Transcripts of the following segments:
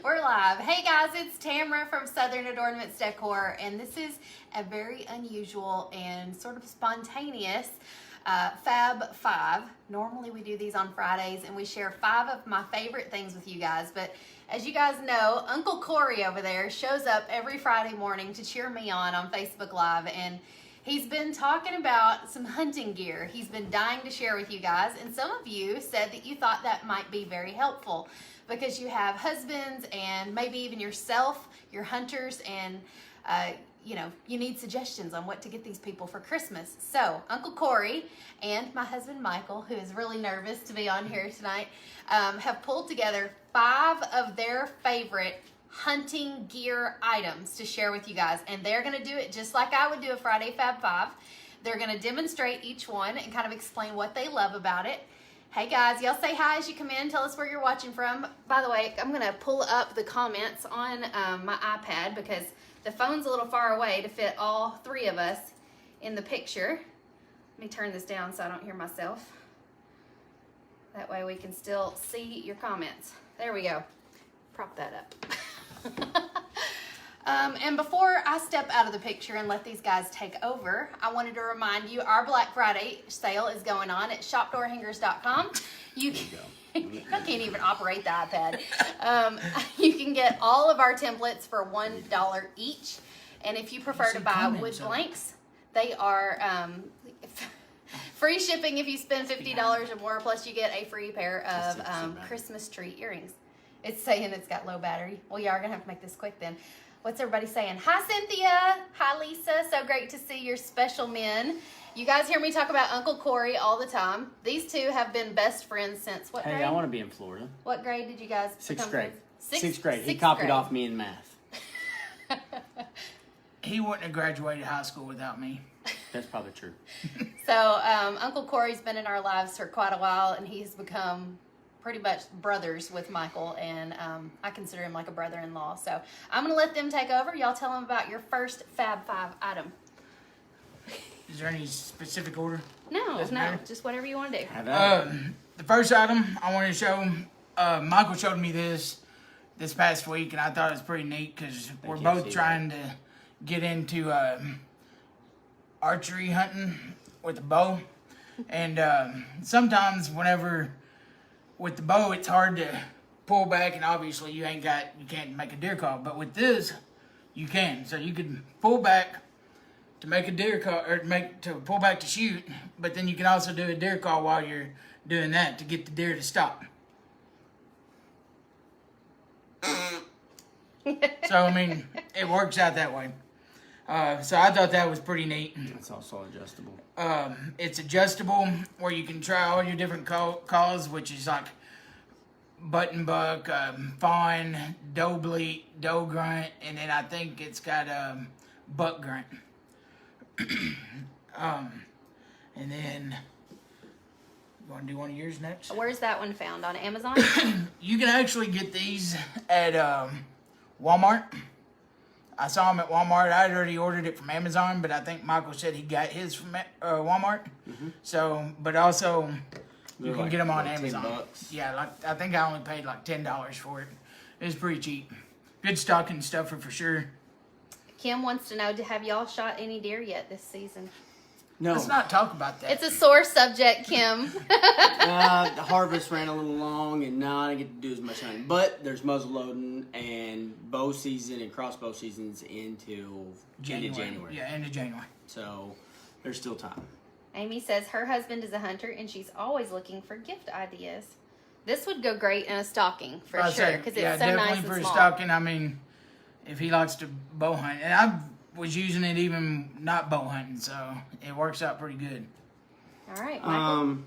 We're live. Hey guys, it's Tamara from Adoornments Decor, and this is a very unusual and sort of spontaneous Fab 5. Normally we do these on Fridays and we share 5 of my favorite things with you guys, but as you guys know, Uncle Corey over there shows up every Friday morning to cheer me on Facebook Live, and he's been talking about some hunting gear he's been dying to share with you guys, and some of you said that you thought that might be very helpful because you have husbands and maybe even yourself, you're hunters, and you need suggestions on what to get these people for Christmas. So Uncle Corey and my husband Michael, who is really nervous to be on here tonight, have pulled together 5 of their favorite hunting gear items to share with you guys, and they're going to do it just like I would do a Friday Fab 5. They're going to demonstrate each one and kind of explain what they love about it. Hey guys, y'all say hi as you come in. Tell us where you're watching from. By the way, I'm going to pull up the comments on my iPad because the phone's a little far away to fit all 3 of us in the picture. Let me turn this down so I don't hear myself. That way we can still see your comments. There we go. Prop that up. And before I step out of the picture and let these guys take over, I wanted to remind you our Black Friday sale is going on at shopdoorhangers.com. I can't even operate the iPad. You can get all of our templates for $1 each, and if you prefer to buy wood blanks, they are free shipping if you spend $50 or more, plus you get a free pair of Christmas tree earrings. It's saying it's got low battery. Well, you are going to have to make this quick then. What's everybody saying? Hi, Cynthia. Hi, Lisa. So great to see your special men. You guys hear me talk about Uncle Corey all the time. These two have been best friends since what grade? Hey, I want to be in Florida. What grade did you guys become 6th grade. friends? 6th grade. He copied off me in math. He wouldn't have graduated high school without me. That's probably true. So Uncle Corey's been in our lives for quite a while, and he's become pretty much brothers with Michael, and I consider him like a brother-in-law. So I'm going to let them take over. Y'all tell them about your first Fab 5 item. Is there any specific order? No, just whatever you want to do. The first item I want to show, Michael showed me this past week, and I thought it was pretty neat because we're both trying to get into archery hunting with a bow. And sometimes whenever with the bow, it's hard to pull back, and obviously you can't make a deer call. But with this, you can. So you can pull back to make a deer call, or to pull back to shoot. But then you can also do a deer call while you're doing that to get the deer to stop. So I mean, it works out that way. So I thought that was pretty neat. It's also adjustable. It's adjustable where you can try all your different calls, which is like button buck, fawn, doe bleat, doe grunt, and then I think it's got buck grunt. And then you want to do one of yours next? Where's that one found? On Amazon? You can actually get these at Walmart. I saw them at Walmart. I had already ordered it from Amazon, but I think Michael said he got his from Walmart. Mm-hmm. So, but also you can get them on Amazon. $10. Yeah, I think I only paid like $10 for it. It was pretty cheap. Good stocking stuffer for sure. Kim wants to know, have y'all shot any deer yet this season? No. Let's not talk about that. It's a sore subject, Kim. The harvest ran a little long, and now I didn't get to do as much hunting. But there's muzzle loading and bow season and crossbow seasons into January. Yeah, end of January. So there's still time. Amy says her husband is a hunter, and she's always looking for gift ideas. This would go great in a stocking for sure, because it's so nice and small. Definitely for a stocking. I mean, if he likes to bow hunt, and I was using it even not bow hunting, so it works out pretty good. All right, Michael.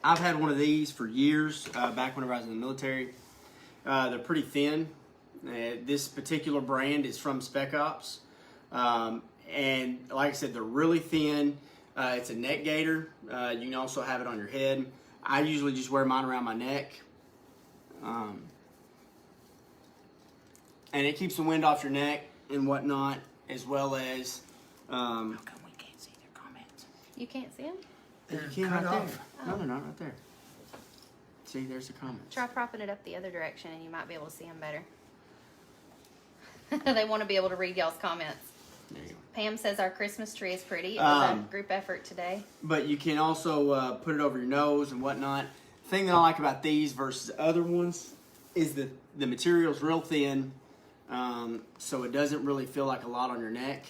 I've had one of these for years, back whenever I was in the military. They're pretty thin. This particular brand is from Spec Ops. And like I said, they're really thin. It's a neck gaiter. You can also have it on your head. I usually just wear mine around my neck. And it keeps the wind off your neck and whatnot, as well as... How come we can't see their comments? You can't see them? They're cut cut right off. there. No, they're not right there. See, there's the comments. Try propping it up the other direction and you might be able to see them better. They want to be able to read y'all's comments. There you go. Pam says our Christmas tree is pretty. It was a group effort today. But you can also put it over your nose and whatnot. The thing that I like about these versus other ones is that the material's real thin, so it doesn't really feel like a lot on your neck.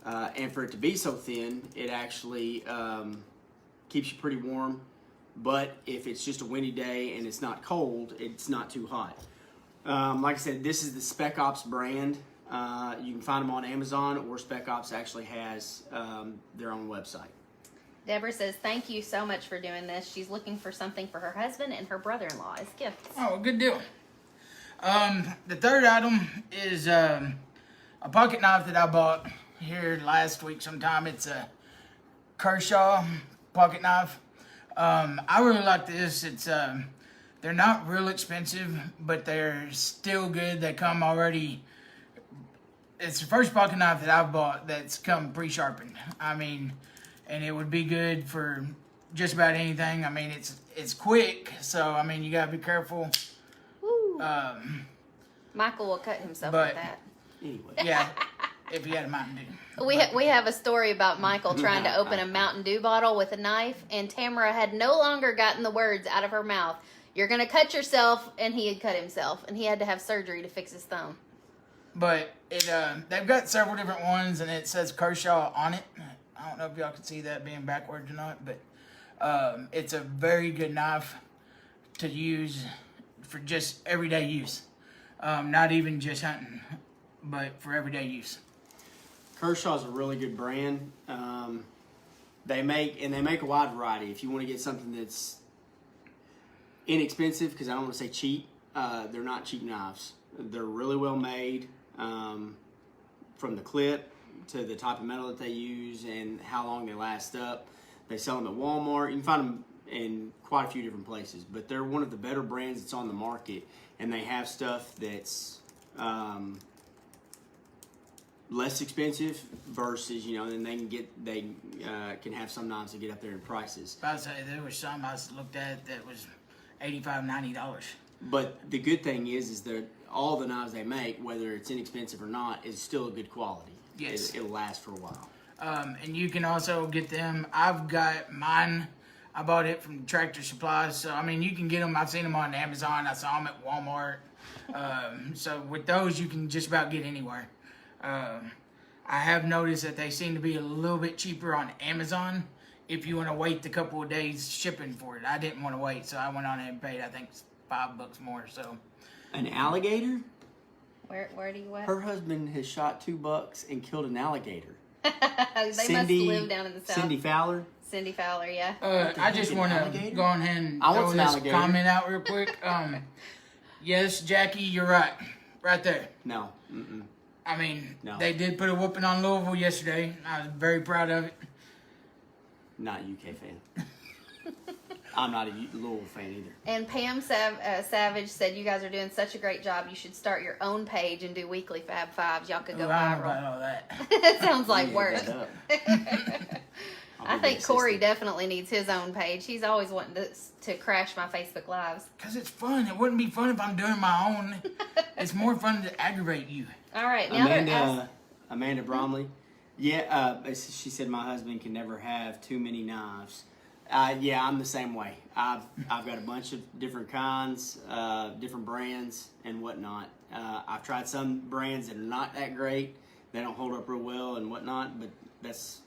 And for it to be so thin, it actually keeps you pretty warm. But if it's just a windy day and it's not cold, it's not too hot. Like I said, this is the Spec Ops brand. You can find them on Amazon, or Spec Ops actually has their own website. Deborah says, thank you so much for doing this. She's looking for something for her husband and her brother-in-law as gifts. Oh, good deal. The third item is a pocket knife that I bought here last week sometime. It's a Kershaw pocket knife. I really like this. It's they're not real expensive, but they're still good. They come already. It's the first pocket knife that I've bought that's come pre-sharpened. I mean, and it would be good for just about anything. I mean, it's quick, so I mean, you gotta be careful. Woo. Michael will cut himself with that. Anyway. Yeah, if you had a Mountain Dew. We have a story about Michael trying to open a Mountain Dew bottle with a knife, and Tamara had no longer gotten the words out of her mouth. You're gonna cut yourself, and he had cut himself, and he had to have surgery to fix his thumb. But they've got several different ones, and it says Kershaw on it. I don't know if y'all can see that being backwards or not, but it's a very good knife to use for just everyday use. Not even just hunting, but for everyday use. Kershaw's a really good brand. They make a wide variety. If you want to get something that's inexpensive, because I don't want to say cheap, they're not cheap knives. They're really well made, from the clip to the type of metal that they use and how long they last up. They sell them at Walmart. You can find them in quite a few different places, but they're one of the better brands that's on the market, and they have stuff that's less expensive versus, then they can have some knives that get up there in prices. I say there was some I looked at that was $85, $90. But the good thing is that all the knives they make, whether it's inexpensive or not, is still a good quality. Yes. It'll last for a while. And you can also get them. I've got mine. I bought it from Tractor Supply. So, I mean, you can get them. I've seen them on Amazon. I saw them at Walmart. So, with those, you can just about get anywhere. I have noticed that they seem to be a little bit cheaper on Amazon if you want to wait the couple of days shipping for it. I didn't want to wait, so I went on and paid, I think, $5 more. So, An alligator? Where do you at? Her husband has shot 2 bucks and killed an alligator. They must live down in the south. Cindy Fowler? Cindy Fowler, yeah. I just want to go on ahead and throw this comment out real quick. Yes, Jackie, you're right. Right there. No. Mm-mm. I mean, No. They did put a whooping on Louisville yesterday. I was very proud of it. Not a UK fan. I'm not a Louisville fan either. And Pam Savage said, you guys are doing such a great job. You should start your own page and do weekly Fab Fives. Y'all could go I don't know viral. about all that. That sounds like Yeah, work. that I think Corey definitely needs his own page. He's always wanting to crash my Facebook Lives. Because it's fun. It wouldn't be fun if I'm doing my own. It's more fun to aggravate you. All right. Now Amanda Bromley. Yeah, she said my husband can never have too many knives. Yeah, I'm the same way. I've got a bunch of different kinds, different brands and whatnot. I've tried some brands that are not that great. They don't hold up real well and whatnot, but that's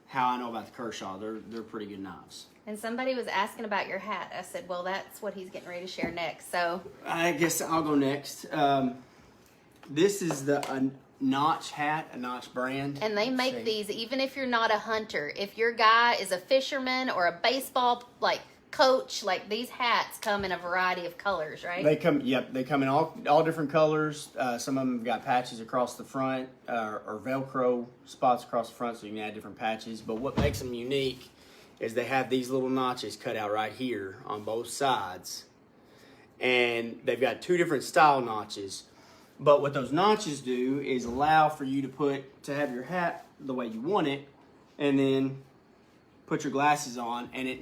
how I know about the Kershaw. They're pretty good knives. And somebody was asking about your hat. I said, well, that's what he's getting ready to share next. So I guess I'll go next. This is the Notch hat, a Notch brand. And they make these even if you're not a hunter. If your guy is a fisherman or a baseball coach, these hats come in a variety of colors, right? They come in all different colors. Some of them have got patches across the front or Velcro spots across the front, so you can add different patches. But what makes them unique is they have these little notches cut out right here on both sides, and they've got 2 different style notches. But what those notches do is allow for you to have your hat the way you want it, and then put your glasses on and it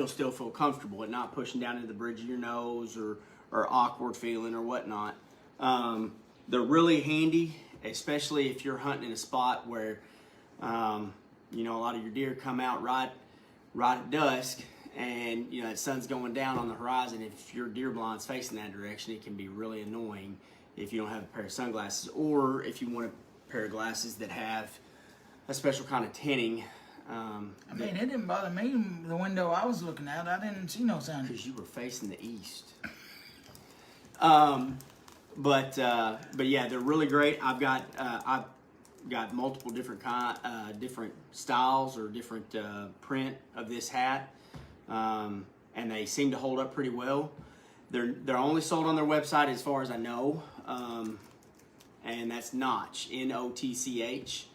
still feel comfortable. It not pushing down into the bridge of your nose or awkward feeling or whatnot. They're really handy, especially if you're hunting in a spot where you know, a lot of your deer come out right at dusk, and you know the sun's going down on the horizon. If your deer blind's facing that direction, it can be really annoying if you don't have a pair of sunglasses, or if you want a pair of glasses that have a special kind of tinting. I mean, it didn't bother me. The window I was looking out, I didn't see no sun. Because you were facing the east. But yeah, they're really great. I've got multiple different different styles or different print of this hat, and they seem to hold up pretty well. They're only sold on their website as far as I know, and that's Notch, Notch.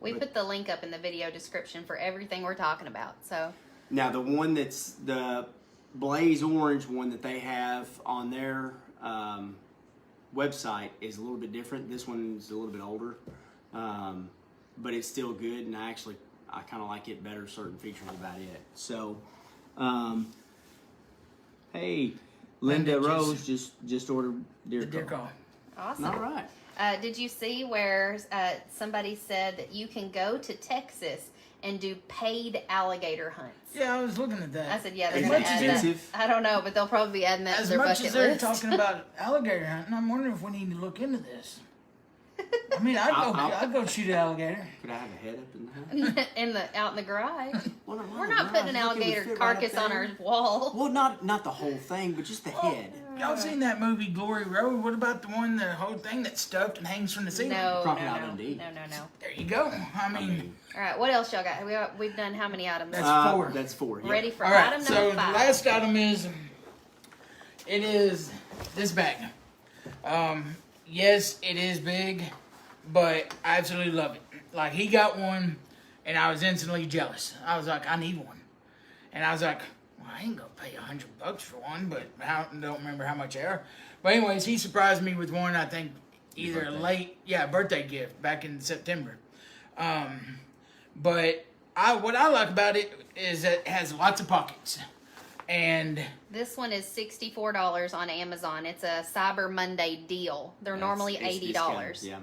We put the link up in the video description for everything we're talking about. So now the one that's the blaze orange one that they have on their website is a little bit different. This one's a little bit older, but it's still good, and I kind of like it better. Certain features about it. So, hey, Linda Rose just ordered deer call. awesome. All right. Did you see where somebody said that you can go to Texas and do paid alligator hunts? Yeah, I was looking at that. I said, yeah, they're Is going it to add that. expensive? I don't know, but they'll probably be adding that to As their much bucket as they're list. talking about alligator hunting, I'm wondering if we need to look into this. I mean, I'd go shoot an alligator. Could I have a head up in the hat? Out in the garage. Well, We're not putting an alligator carcass on our wall. Well, not the whole thing, but just the head. Y'all seen that movie Glory Road? What about the whole thing that's stuffed and hangs from the ceiling? No. Crocodile Dundee. No. There you go. I mean, All right, what else y'all got? We've done how many items? That's 4. That's 4. Yeah. Ready for all right. item So number the 5. last item is this bag. Yes, it is big, but I absolutely love it. Like, he got one, and I was instantly jealous. I was like, I need one, and I was like, well, I ain't gonna pay $100 for one, but I don't remember how much they are. But anyways, he surprised me with one. I think either birthday gift back in September. But what I like about it is that it has lots of pockets, and This one is $64 on Amazon. It's a Cyber Monday deal. They're normally $80. Yeah.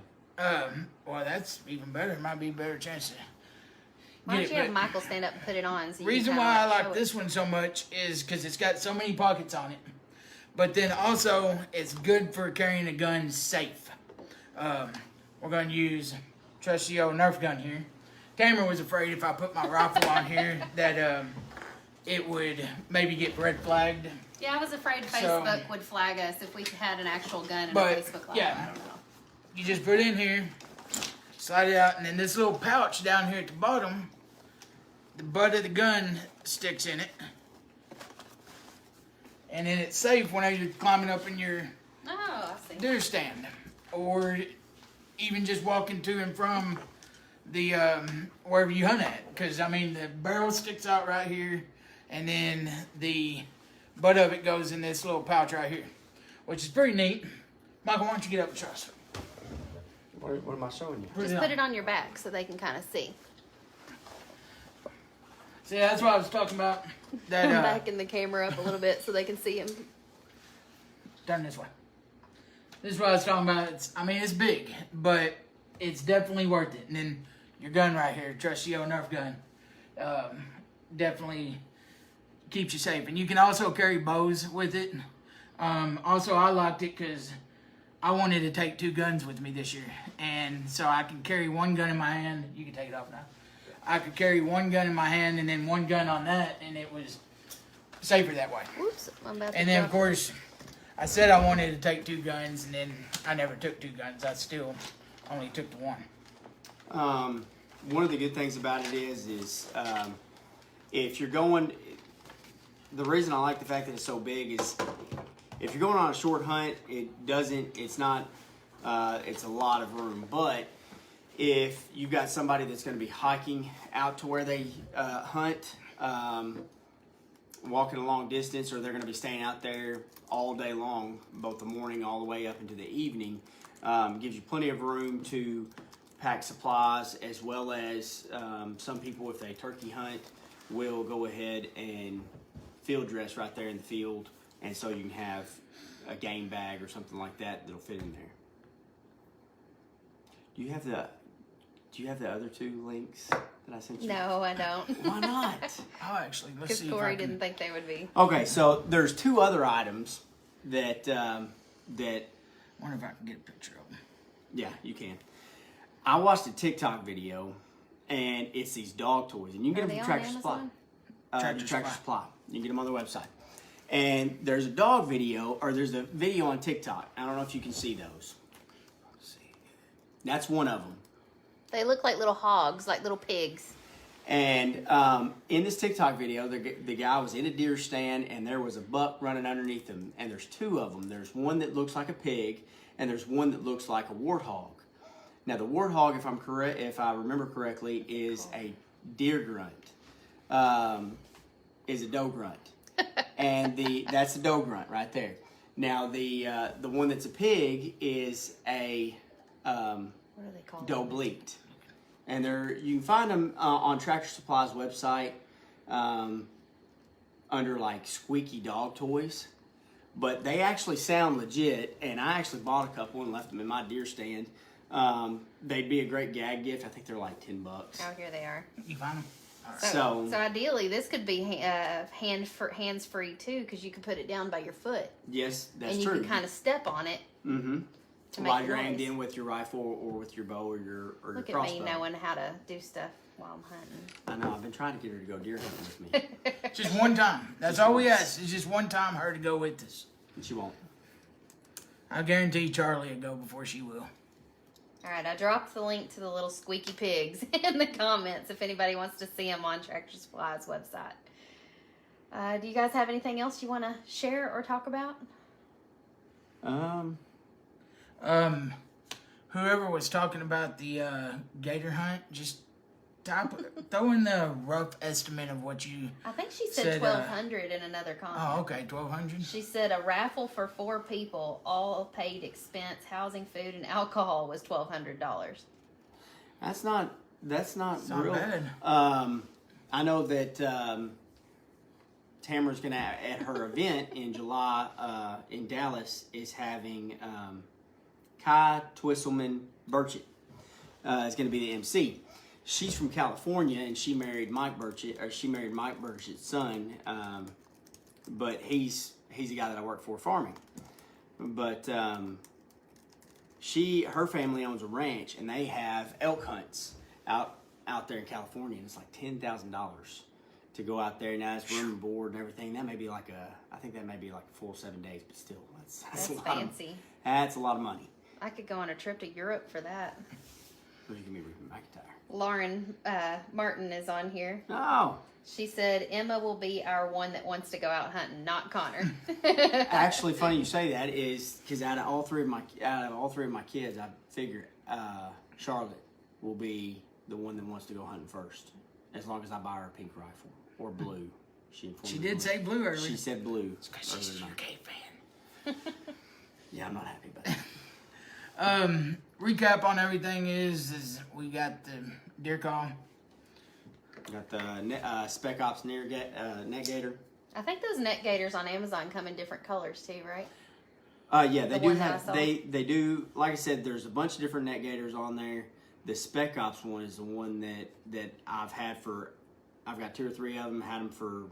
well, that's even better. It might be a better chance to Why don't get you it. have But Michael stand up and put it on? So the you reason can why I kinda like show it? this one so much is because it's got so many pockets on it. But then also, it's good for carrying a gun safe. We're going to use trusty old Nerf gun here. Tamara was afraid if I put my rifle on here that it would maybe get red flagged. Yeah, I was afraid So- Facebook would flag us if we had an actual gun and But, a Facebook Live. yeah. I don't know. You just put it in here, slide it out, and then this little pouch down here at the bottom, the butt of the gun sticks in it. And then it's safe whenever you're climbing up in your Oh, I see. deer stand, or even just walking to and from the wherever you hunt at. Because I mean, the barrel sticks out right here, and then the butt of it goes in this little pouch right here, which is pretty neat. Michael, why don't you get up and show us? What am I showing you? Just put it on your back so they can kind of see. See, that's what I was talking about. That Backing the camera up a little bit so they can see him. turn this way. This is what I was talking about. It's big, but it's definitely worth it. And then your gun right here, trusty old Nerf gun, definitely keeps you safe. And you can also carry bows with it. Also, I liked it because I wanted to take 2 guns with me this year, and so I can carry one gun in my hand. You can take it off now. I could carry one gun in my hand and then one gun on that, and it was safer that way. Whoops. I'm about to And then, of drop- course, I said I wanted to take 2 guns, and then I never took 2 guns. I still only took the one. One of the good things about it is if you're going, the reason I like the fact that it's so big is if you're going on a short hunt, it's a lot of room. But if you've got somebody that's going to be hiking out to where they hunt, walking a long distance, or they're going to be staying out there all day long, both the morning all the way up into the evening, gives you plenty of room to pack supplies, as well as some people, if they turkey hunt, will go ahead and field dress right there in the field, and so you can have a game bag or something like that that'll fit in there. Do you have the other two links that I sent you? No, I don't. Why not? Oh, actually, let's Because see. Corey didn't think they would be. Okay, so there's two other items that that. Wonder if I can get a picture of them. Yeah, you can. I watched a TikTok video, and it's these dog toys, and you can Are get them they from on Tractor Supply. Tractor Tractor Supply. Supply. You can get them on their website. And there's a dog video, or there's a video on TikTok. I don't know if you can see those. Let's see. That's one of them. They look like little hogs, like little pigs. And in this TikTok video, the guy was in a deer stand, and there was a buck running underneath him. And there's two of them. There's one that looks like a pig, and there's one that looks like a warthog. Now, the warthog, if I remember correctly, is a deer grunt, is a doe grunt, and that's the doe grunt right there. Now, the one that's a pig is a What are they called? doe bleat. And you can find them on Tractor Supply's website under like squeaky dog toys. But they actually sound legit, and I actually bought a couple and left them in my deer stand. They'd be a great gag gift. I think they're like $10. Oh, here they are. You find them? All right. So ideally, this could be hands free too, because you can put it down by your foot, yes, that's and you true. can kind of step on it. Mm-hmm. To make While the you're aimed noise. in with your rifle or with your bow or your Look crossbow. at me knowing how to do stuff while I'm hunting. I know. I've been trying to get her to go deer hunting with me, Just one time. That's all we ask. Is just one time her to go with us. and she won't. I guarantee Charlie will go before she will. All right, I dropped the link to the little squeaky pigs in the comments if anybody wants to see them on Tractor Supply's website. Do you guys have anything else you want to share or talk about? Whoever was talking about the gator hunt, just throw in the rough estimate of what you. I think she said Said, 1,200 in another comment. Oh, okay, 1,200. She said a raffle for 4 people, all paid expense, housing, food, and alcohol was $1,200. That's not It's not real bad. I know that Tamara's gonna at her event in July in Dallas is having Kai Twisselman Burchett is going to be the MC. She's from California, and she married Mike Burchett's son, but he's the guy that I work for farming. But her family owns a ranch, and they have elk hunts out there in California, and it's like $10,000 to go out there. Now it's room and board and everything. I think that may be like a full 7 days, but still, that's a lot fancy. That's a lot of money. I could go on a trip to Europe for that. What do you give me, Ricky McIntyre? Lauren Martin is on here. Oh, She said Emma will be our one that wants to go out hunting, not Connor. actually, funny you say that is because out of all three of my kids, I figure Charlotte will be the one that wants to go hunting first, as long as I buy her a pink rifle or blue. She did say blue earlier. She said blue. Because she's a UK fan. Yeah, I'm not happy about that. Recap on everything is we got the deer call. Got the Spec Ops net gator. I think those net gators on Amazon come in different colors too, right? Yeah, they The do one that I have saw? they do. Like I said, there's a bunch of different net gators on there. The Spec Ops one is the one that I've had for. I've got 2 or 3 of them. Had them for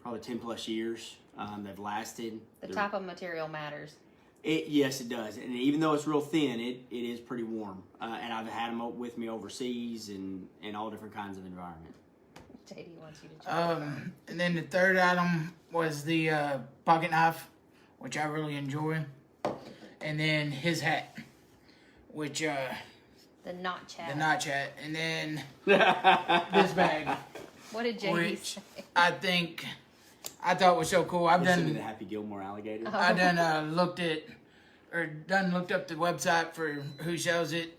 probably 10 plus years. They've lasted. The They're- type of material matters. Yes, it does. And even though it's real thin, it is pretty warm. And I've had them with me overseas and all different kinds of environment. JD wants you to check. And then the third item was the pocket knife, which I really enjoy. And then his hat, which The notch hat. the notch hat. And then this bag, What did JD which say? I thought was so cool. I've Listen to done the Happy Gilmore alligator. I done looked up the website for who sells it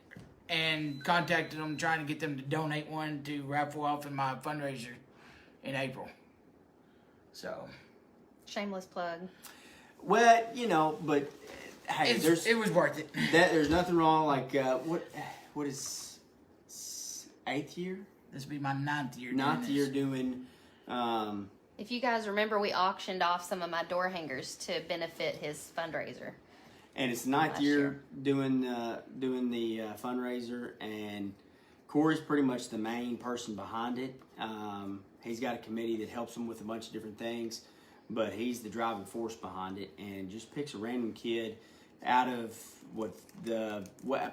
and contacted them trying to get them to donate one to raffle off in my fundraiser in April. So Shameless plug. Well, but hey, it was worth it. there's nothing wrong. Like what is 8th year? This will be my 9th year. Ninth doing year this. doing. If you guys remember, we auctioned off some of my door hangers to benefit his fundraiser. And it's the 9th Last year year. doing the fundraiser, and Corey's pretty much the main person behind it. He's got a committee that helps him with a bunch of different things, but he's the driving force behind it, and just picks a random kid out of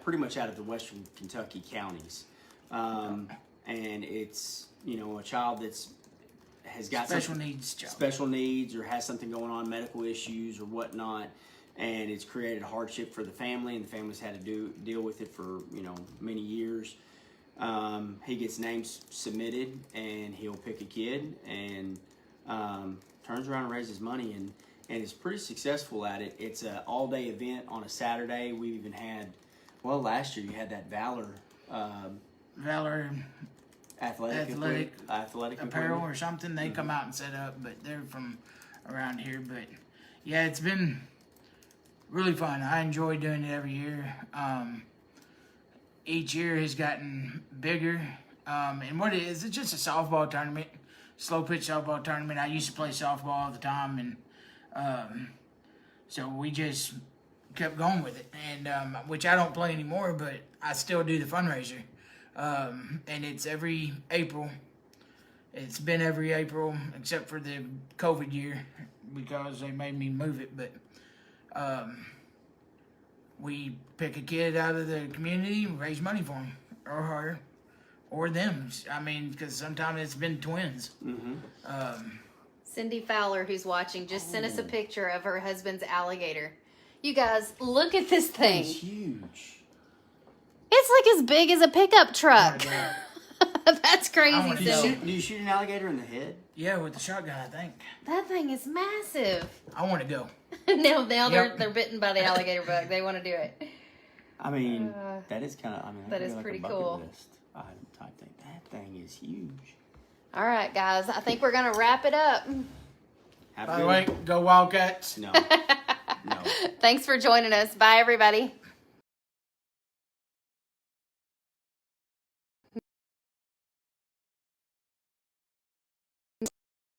pretty much out of the Western Kentucky counties, and it's a child has got Special needs child. special needs or has something going on, medical issues or whatnot, and it's created hardship for the family, and the family's had to deal with it for many years. He gets names submitted, and he'll pick a kid and turns around and raises money, and is pretty successful at it. It's an all-day event on a Saturday. We've even had, last year you had that Valor athletic apparel or something. They come out and set up, but they're from around here. But yeah, it's been really fun. I enjoy doing it every year. Each year has gotten bigger. And what it is, it's just a softball tournament, slow pitch softball tournament. I used to play softball all the time, and so we just kept going with it. And which I don't play anymore, but I still do the fundraiser. And it's every April. It's been every April except for the COVID year because they made me move it. But we pick a kid out of the community, raise money for them, or her, or them. I mean, because sometimes it's been twins. Mm-hmm. Cindy Fowler, who's watching, just sent us a picture of her husband's alligator. You guys, look at this thing. It's huge. It's like as big as a pickup truck. That's I crazy, wanna Cindy. Do you shoot an alligator in the head? Yeah, with the shotgun, I think. That thing is massive. I want to go. now Yep. they're bitten by the alligator bug. They want to do it. I mean, that is kind of. I mean, that that'd is be like pretty a bucket cool. list item type thing. That thing is huge. All right, guys. I think we're gonna wrap it up. Have a By good the way, one. go Wildcats. No. No. Thanks for joining us. Bye, everybody.